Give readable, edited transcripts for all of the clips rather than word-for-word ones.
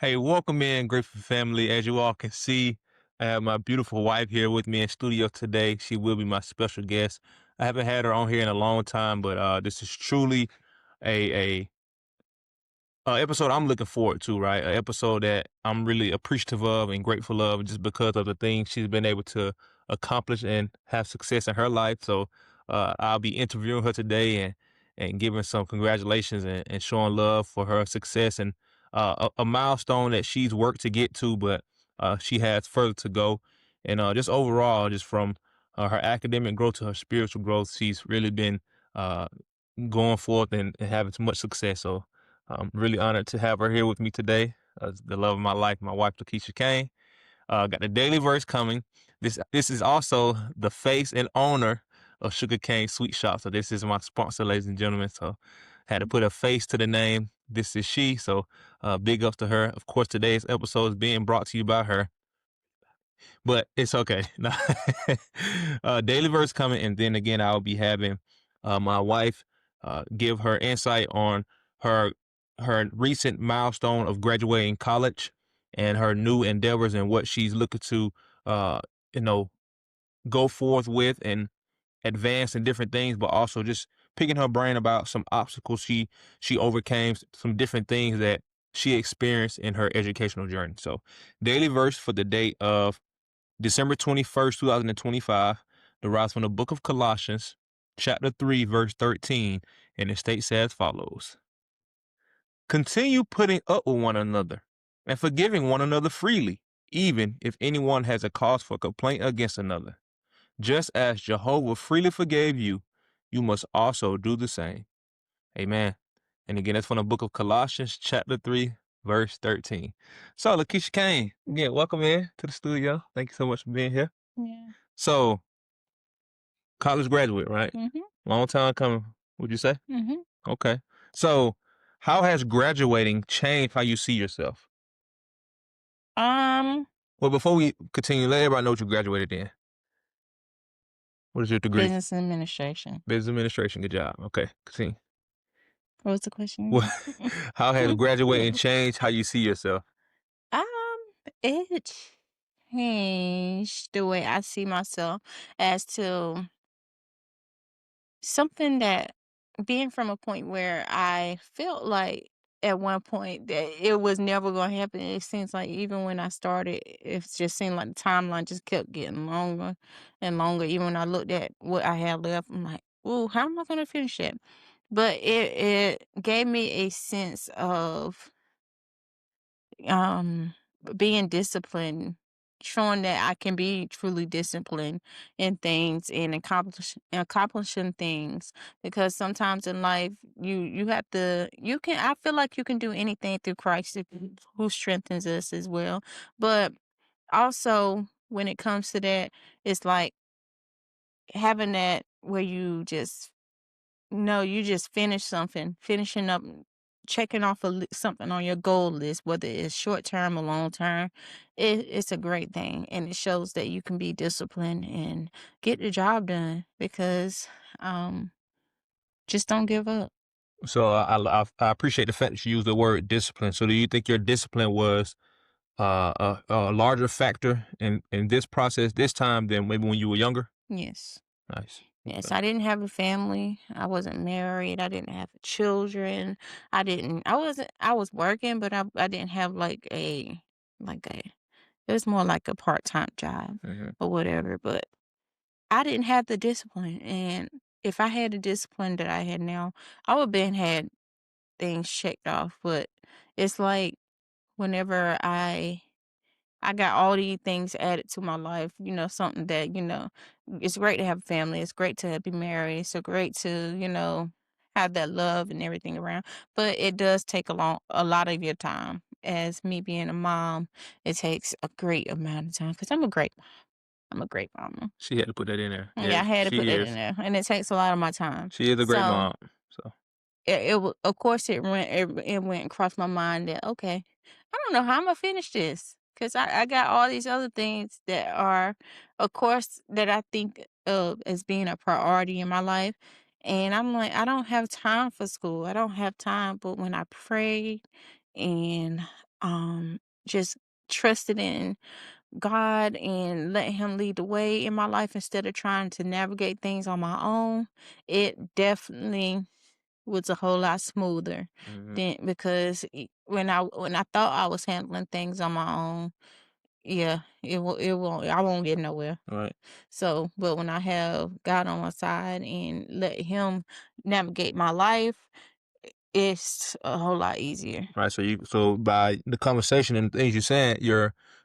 Hey, welcome in, Grateful family. As you all can see, I have my beautiful wife here with me in studio today. She will be my special guest. I haven't had her on here in a long time, but this is truly a episode I'm looking forward to, right? An episode that I'm really appreciative of and grateful of just because of the things she's been able to accomplish and have success in her life. So I'll be interviewing her today and giving some congratulations and showing love for her success and a milestone that she's worked to get to, but she has further to go. And just overall, just from her academic growth to her spiritual growth, she's really been uh, going forth and having much success. So I'm really honored to have her here with me today. The love of my life, my wife, Lakeisha Cain. Got the daily verse coming. This is also the face and owner of Sugar Cane Sweet Shop. So this is my sponsor, ladies and gentlemen. So had to put a face to the name. This is she. So big ups to her. Of course, today's episode is being brought to you by her, but it's okay. Daily verse coming, and then again, I'll be having my wife give her insight on her her recent milestone of graduating college and her new endeavors and what she's looking to uh, you know go forth with and advance in different things, but also just picking her brain about some obstacles she overcame, some different things that she experienced in her educational journey. So, daily verse for the day of December 21st, 2025, derives from the book of Colossians, chapter 3, verse 13, and it states as follows. Continue putting up with one another and forgiving one another freely, even if anyone has a cause for complaint against another. Just as Jehovah freely forgave you, you must also do the same. Amen. And again, that's from the book of Colossians, chapter 3, verse 13. So, Lakeisha Cain, again, welcome in to the studio. Thank you so much for being here. Yeah. So, college graduate, right? Mhm. Long time coming, would you say? Mhm. Okay. So, how has graduating changed how you see yourself? Um, Well, before we continue, let everybody know what you graduated in. What is your degree? business administration. Business administration. Good job. Okay, continue. What was the question? Well, how has graduating changed how you see yourself? um, it changed the way I see myself as to something that being from a point where I felt like at one point that it was never going to happen. It seems like even when I started, it just seemed like the timeline just kept getting longer and longer. Even when I looked at what I had left, I'm like, "Ooh, how am I going to finish it?" But it gave me a sense of um being disciplined, showing that I can be truly disciplined in things and accomplishing things, because sometimes in life you have to you can I feel like you can do anything through Christ who strengthens us as well. But also when it comes to that, it's like having that where you just no, you just finish something, finishing up, checking off something on your goal list, whether it's short term or long term. It's a great thing, and it shows that you can be disciplined and get the job done because um, just don't give up. So I appreciate the fact that you used the word discipline. So do you think your discipline was a larger factor in this process this time than maybe when you were younger? Yes. Nice. Yes, Okay. I didn't have a family. I wasn't married. I didn't have children. I was working, but I didn't have like a it was more like a part-time job Mhm. or whatever, but I didn't have the discipline, and if I had the discipline that I had now, I would been had things checked off. But it's like whenever I got all these things added to my life, something that, it's great to have a family. It's great to be married. It's so great to, have that love and everything around. But it does take a lot of your time. As me being a mom, it takes a great amount of time because I'm a great mama. She had to put that in there. Yeah, I Yes, had to put she that in is. there, and it takes a lot of my time. She is a great So mom. So of course, it went across my mind that, okay, I don't know how Imma finish this because I got all these other things that are, of course, that I think of as being a priority in my life, and I'm like, "I don't have time for school. I don't have time," but when I prayed and just trusted in God and let him lead the way in my life instead of trying to navigate things on my own, it definitely was a whole lot smoother Mhm. than because when I thought I was handling things on my own, yeah, it won't I won't get nowhere. Right. So, but when I have God on my side and let him navigate my life, it's a whole lot easier. Right. So by the conversation and the things you're saying,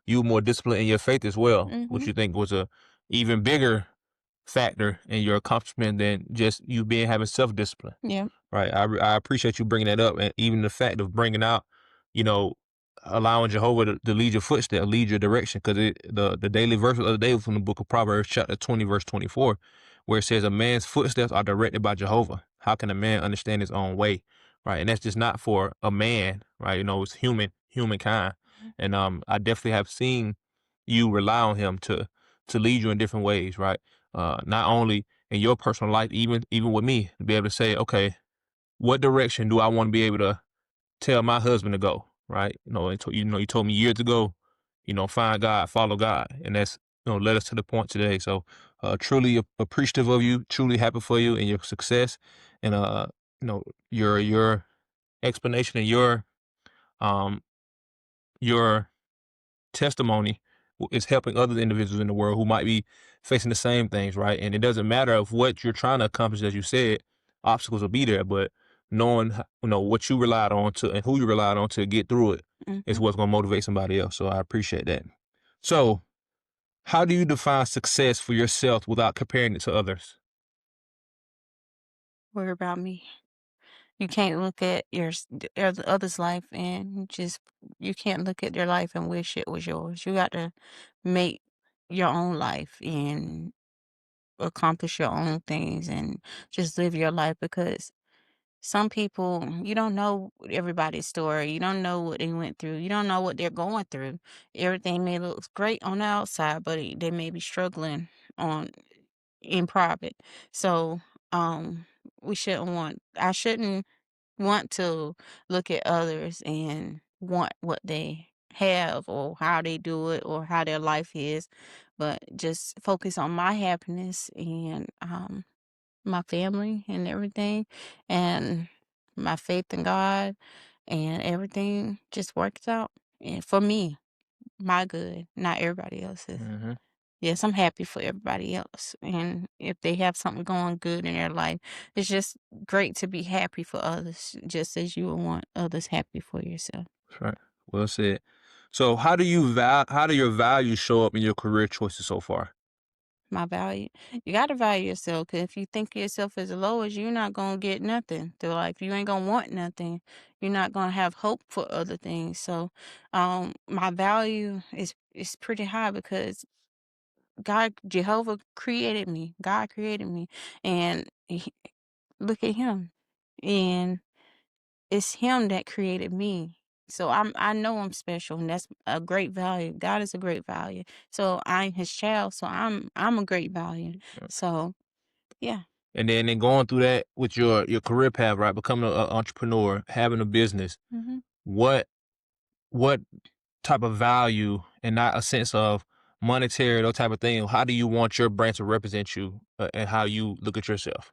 you more disciplined in your faith as well, which Mhm. you think was a even bigger factor in your accomplishment than just you being having self discipline. Yeah. Right. I appreciate you bringing that up, and even the fact of bringing out, you know, allowing Jehovah to lead your footsteps, lead your direction, because the daily verse of the day was from the book of Proverbs, chapter 20, verse 24, where it says, "A man's footsteps are directed by Jehovah. How can a man understand his own way?" Right, and that's just not for a man, right? It's humankind, Mhm. and I definitely have seen you rely on him to lead you in different ways, right? Not only in your personal life, even with me, to be able to say, okay, what direction do I want to be able to tell my husband to go, right? You told me years ago, find God, follow God, and that's led us to the point today. So, truly appreciative of you, truly happy for you and your success, and you know, your explanation and um your testimony is helping other individuals in the world who might be facing the same things, right? And it doesn't matter of what you're trying to accomplish, as you said, obstacles will be there, but knowing what you relied on to and who you relied on to get through it is Mhm. what's going to motivate somebody else. So I appreciate that. So, how do you define success for yourself without comparing it to others? Worry about me. You can't look at the other's life and just you can't look at their life and wish it was yours. You got to make your own life and accomplish your own things and just live your life because some people you don't know everybody's story. You don't know what they went through. You don't know what they're going through. Everything may look great on the outside, but they may be struggling on in private. So, um, I shouldn't want to look at others and want what they have or how they do it or how their life is, but just focus on my happiness and my family and everything and my faith in God and everything just works out. And for me, my good, not everybody else's. Hmm. Yes, I'm happy for everybody else. And if they have something going good in their life, it's just great to be happy for others, just as you would want others happy for yourself. Right. Well said. So, how do your values show up in your career choices so far? My value, you got to value yourself because if you think of yourself as low as you're not going to get nothing through life. You ain't going to want nothing. You're not going to have hope for other things. So, my value is pretty high because Jehovah created me. God created me. And look at him. And it's him that created me. So I know I'm special and that's a great value. God is a great value. So I'm his child, so I'm a great value. So yeah. And then going through that with your career path, right? Becoming an entrepreneur, having a business. Hmm. What what type of value and not a sense of monetary, those type of thing. How do you want your brand to represent you, and how you look at yourself?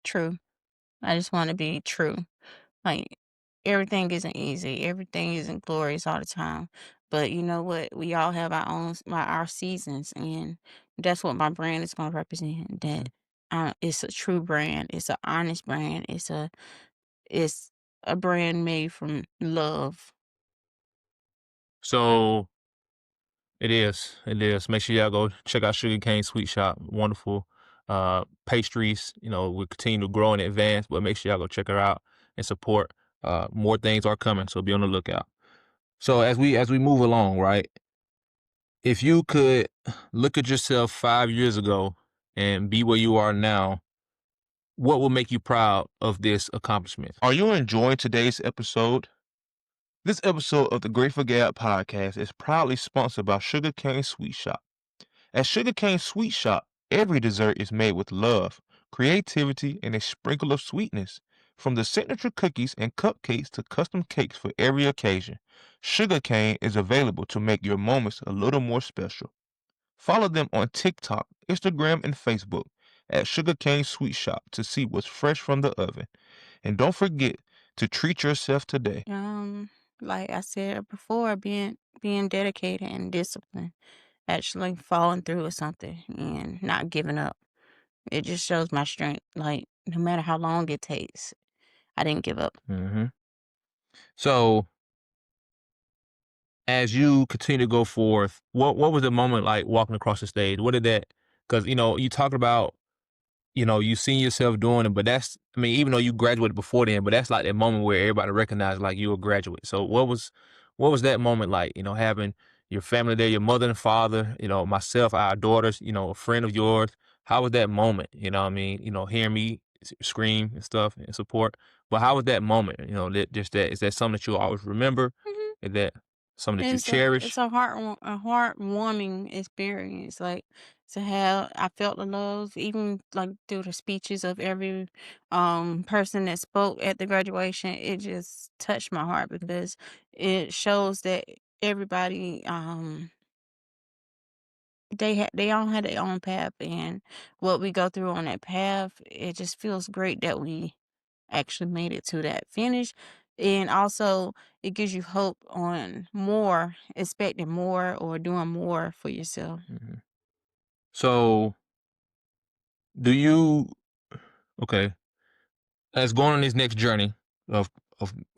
True. I just want to be true. Like everything isn't easy. Everything isn't glorious all the time. But you know what? We all have our seasons, and that's what my brand is going to represent. That it's a true brand. It's an honest brand. It's a brand made from love. So it is. It is. Make sure y'all go check out Sugar Cane Sweet Shop. Wonderful pastries. We continue to grow and advance, but make sure y'all go check her out and support. More things are coming, so be on the lookout. So as we move along, right? If you could look at yourself 5 years ago and be where you are now, what will make you proud of this accomplishment? Are you enjoying today's episode? This episode of the Grateful Gab Podcast is proudly sponsored by Sugar Cane Sweet Shop. At Sugar Cane Sweet Shop, every dessert is made with love, creativity, and a sprinkle of sweetness. From the signature cookies and cupcakes to custom cakes for every occasion, Sugar Cane is available to make your moments a little more special. Follow them on TikTok, Instagram, and Facebook at Sugar Cane Sweet Shop to see what's fresh from the oven. And don't forget to treat yourself today. Um, like I said before, being dedicated and disciplined, actually following through with something and not giving up. It just shows my strength. Like no matter how long it takes, I didn't give up. hmm So, as you continue to go forth, what was the moment like walking across the stage? What did that? Because you talked about you seen yourself doing it, but that's, I mean, even though you graduated before then, but that's like that moment where everybody recognized like you a graduate. So what was that moment like? Having your family there, your mother and father, myself, our daughters, a friend of yours. How was that moment? What I mean, hearing me scream and stuff and support. But how was that moment? Is that something that you always remember? Mhm. Is that something that you It's cherish? a heartwarming experience. Like to have, I felt the love even like through the speeches of every person that spoke at the graduation. It just touched my heart because it shows that everybody they all had their own path, and what we go through on that path, it just feels great that we actually made it to that finish. And also, it gives you hope on more, expecting more, or doing more for yourself. hmm So do you, okay, as going on this next journey of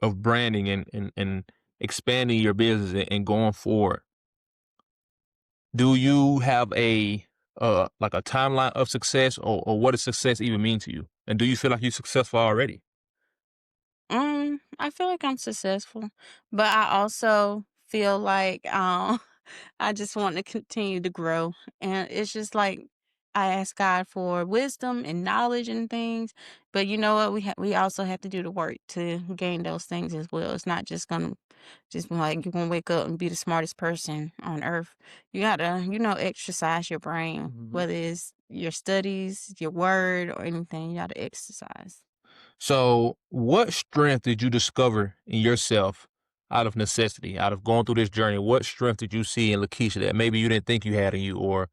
of branding and expanding your business and going forward, do you have a like a timeline of success, or what does success even mean to you? And do you feel like you're successful already? I feel like I'm successful, but I also feel like I just want to continue to grow. And it's just like I ask God for wisdom and knowledge and things, but you know what? We also have to do the work to gain those things as well. It's not just gonna just be like you're gonna wake up and be the smartest person on earth. You gotta, exercise your brain, Mhm. whether it's your studies, your word, or anything. You gotta exercise. So, what strength did you discover in yourself out of necessity, out of going through this journey? What strength did you see in Lakeisha that maybe you didn't think you had in you, or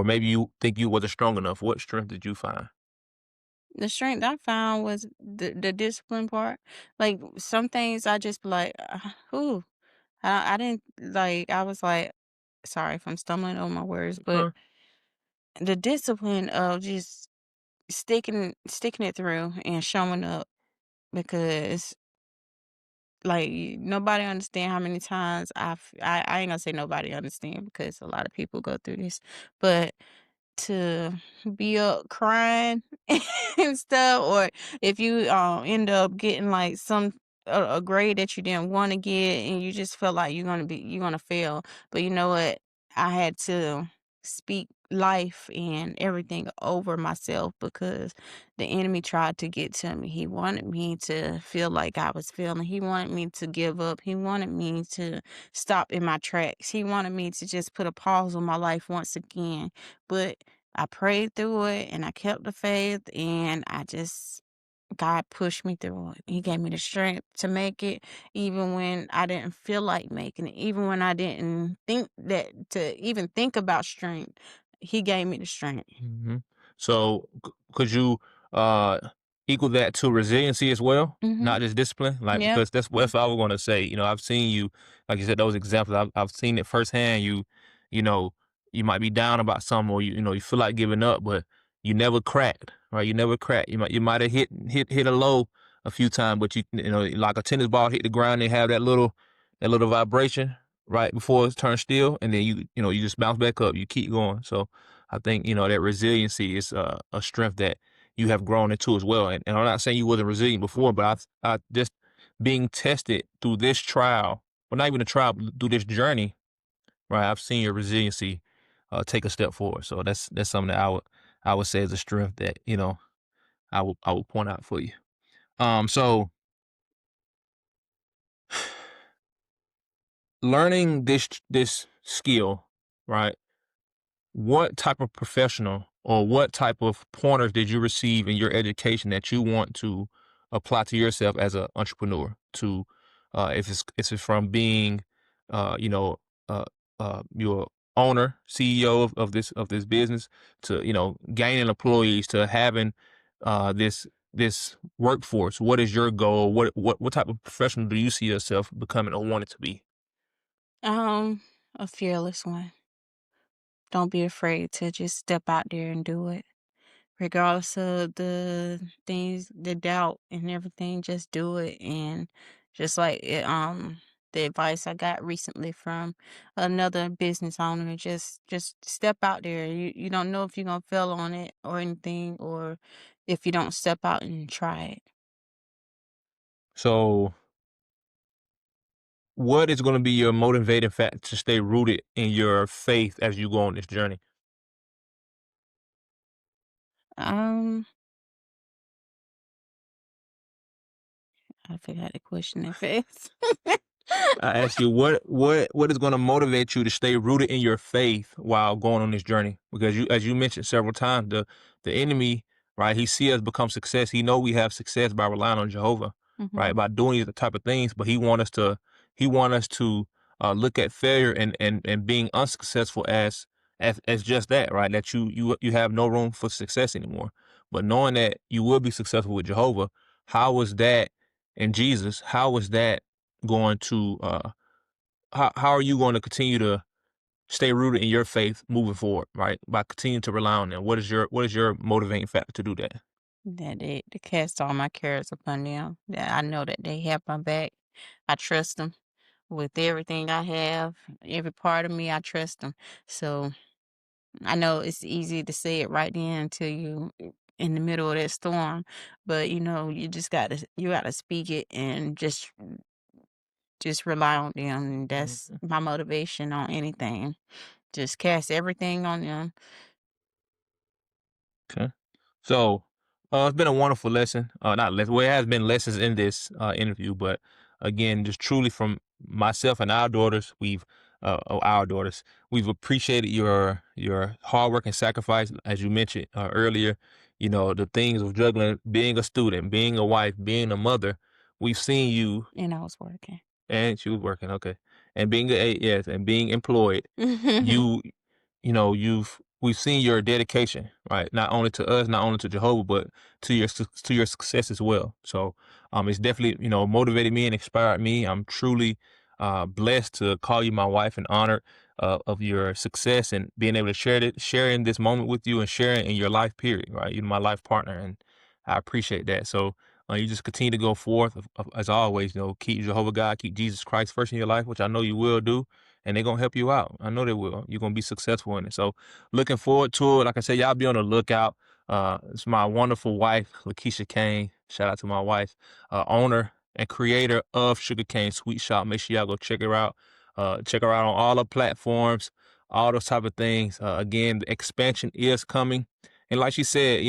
maybe you think you wasn't strong enough? What strength did you find? The strength I found was the discipline part. Like some things I just be like, who I didn't like. I was like, sorry if I'm stumbling over my words, but Okay. the discipline of just sticking it through and showing up because nobody understand how many times I ain't gonna say nobody understand because a lot of people go through this, but to be up crying and stuff, or if you end up getting like a grade that you didn't want to get, and you just felt like you're gonna fail. But you know what? I had to speak life and everything over myself because the enemy tried to get to me. He wanted me to feel like I was failing. He wanted me to give up. He wanted me to stop in my tracks. He wanted me to just put a pause on my life once again. But I prayed through it and I kept the faith, and God pushed me through it. He gave me the strength to make it even when I didn't feel like making it, even when I didn't think that to even think about strength. He gave me the strength. hmm So, could you uh equal that to resiliency as well, Mhm. not just discipline? Like, Yep. because that's what I was going to say. I've seen you, like you said, those examples. I've seen it firsthand. You know, you might be down about something, or you feel like giving up, but you never cracked, right? You never cracked. You might have hit a low a few times, but like a tennis ball hit the ground and have that little vibration right before it turns still, and then you just bounce back up. You keep going. So I think, that resiliency is a strength that you have grown into as well. And I'm not saying you wasn't resilient before, but I just being tested through this trial, well, not even a trial, but through this journey, right? I've seen your resiliency take a step forward. So that's something that I would say is a strength that, I would point out for you. So learning this skill, right? What type of professional or what type of pointers did you receive in your education that you want to apply to yourself as an entrepreneur? To if it's from being, you know, uh, your owner, CEO of this business, to gaining employees, to having this workforce. What is your goal? What type of professional do you see yourself becoming or wanting to be? Um, a fearless one. Don't be afraid to just step out there and do it. Regardless of the things, the doubt and everything, just do it. And just like the advice I got recently from another business owner, just step out there. You don't know if you're gonna fail on it or anything, or if you don't step out and try it. So, what is going to be your motivating factor to stay rooted in your faith as you go on this journey? Um, I forgot the question at first. I asked you what is going to motivate you to stay rooted in your faith while going on this journey? Because you, as you mentioned several times, the enemy, right? He see us become success. He know we have success by relying on Jehovah, right? Hmm. By doing these type of things, but he want us to look at failure and being unsuccessful as just that, right? That you have no room for success anymore. But knowing that you will be successful with Jehovah, how was that in Jesus? How was that going to how are you going to continue to stay rooted in your faith moving forward, right? By continuing to rely on them. What is your motivating factor to do that? That they to cast all my cares upon them. That I know that they have my back. I trust them with everything I have, every part of me. I trust them. So I know it's easy to say it right then to you in the middle of that storm, but you just gotta speak it and just rely on them. And that's Mhm. my motivation on anything. Just cast everything on them. Okay. So, it's been a wonderful lesson. Not lesson. Well, it has been lessons in this interview, but again, just truly from myself and our daughters, we've appreciated your hard work and sacrifice, as you mentioned earlier. You know, the things of juggling, being a student, being a wife, being a mother. We've seen you, And I was working. and she was working, okay, and being yes, and being employed. You we've seen your dedication, right? Not only to us, not only to Jehovah, but to your success as well. So it's definitely motivated me and inspired me. I'm truly blessed to call you my wife and honored of your success and being able to share in this moment with you and sharing in your life period, right? You're my life partner, and I appreciate that. So you just continue to go forth as always. Keep Jehovah God, keep Jesus Christ first in your life, which I know you will do, and they're gonna help you out. I know they will. You're gonna be successful in it. So looking forward to it. Like I said, y'all be on the lookout. It's my wonderful wife, Lakeisha Cain. Shout out to my wife, owner and creator of Sugar Cane Sweet Shop. Make sure y'all go check her out. Check her out on all the platforms, all those type of things. Again, the expansion is coming. And like she said,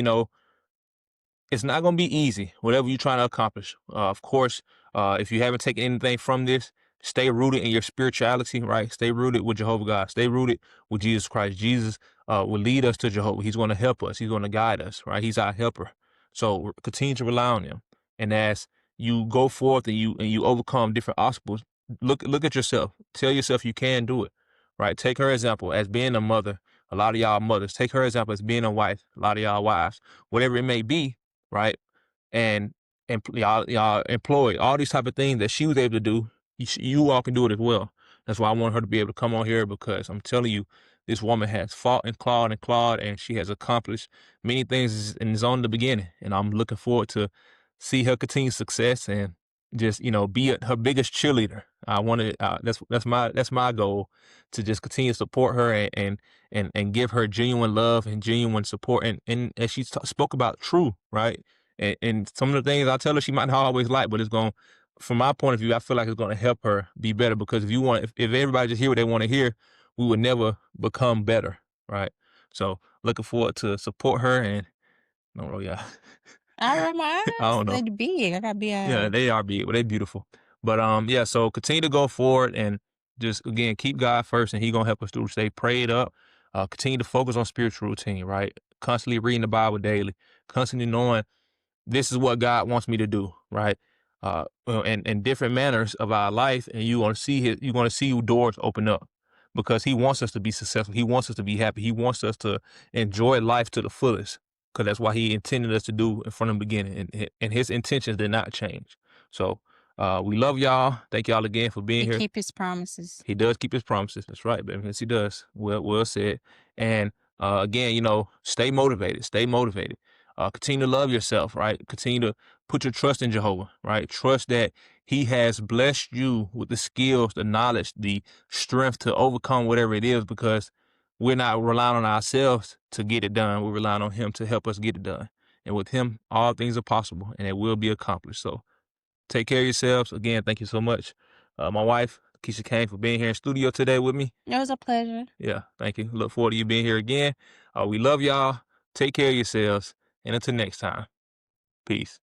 it's not going to be easy, whatever you're trying to accomplish. Of course, if you haven't taken anything from this, stay rooted in your spirituality, right? Stay rooted with Jehovah God. Stay rooted with Jesus Christ. Jesus will lead us to Jehovah. He's going to help us. He's going to guide us, right? He's our helper. So continue to rely on him. And as you go forth and you overcome different obstacles, look at yourself. Tell yourself you can do it, right? Take her example as being a mother. A lot of y'all mothers. Take her example as being a wife. A lot of y'all wives. Whatever it may be, right? And y'all employed all these type of things that she was able to do. You all can do it as well. That's why I want her to be able to come on here, because I'm telling you, this woman has fought and clawed, and she has accomplished many things, and is on the beginning. And I'm looking forward to see her continue success and just be her biggest cheerleader. I want to. That's my goal, to just continue to support her and give her genuine love and genuine support. And as she spoke about, true, right? And some of the things I tell her she might not always like, but it's going, from my point of view, I feel like it's going to help her be better. Because if everybody just hear what they want to hear, we would never become better, right? So looking forward to support her. And no, oh yeah, I run my I eyes. don't know. They big. I got big Yeah, eyes. they are big, but they beautiful. But yeah, so continue to go forward and just again keep God first, and He gonna help us through. Stay prayed up. Continue to focus on spiritual routine, right? Constantly reading the Bible daily, constantly knowing this is what God wants me to do, right? And different manners of our life, and you're gonna see doors open up because He wants us to be successful. He wants us to be happy. He wants us to enjoy life to the fullest because that's why He intended us to do it from the beginning, and His intentions did not change. So we love y'all. Thank y'all again for being He here. keep his promises. He does keep his promises. That's right, baby. Yes, he does. Well said. And again, stay motivated. Stay motivated. Continue to love yourself, right? Continue to put your trust in Jehovah, right? Trust that He has blessed you with the skills, the knowledge, the strength to overcome whatever it is, because we're not relying on ourselves to get it done. We're relying on Him to help us get it done. And with Him, all things are possible and it will be accomplished. So take care of yourselves. Again, thank you so much. My wife, Lakeisha Cain, for being here in studio today with me. It was a pleasure. Yeah, thank you. Look forward to you being here again. We love y'all. Take care of yourselves. And until next time, peace.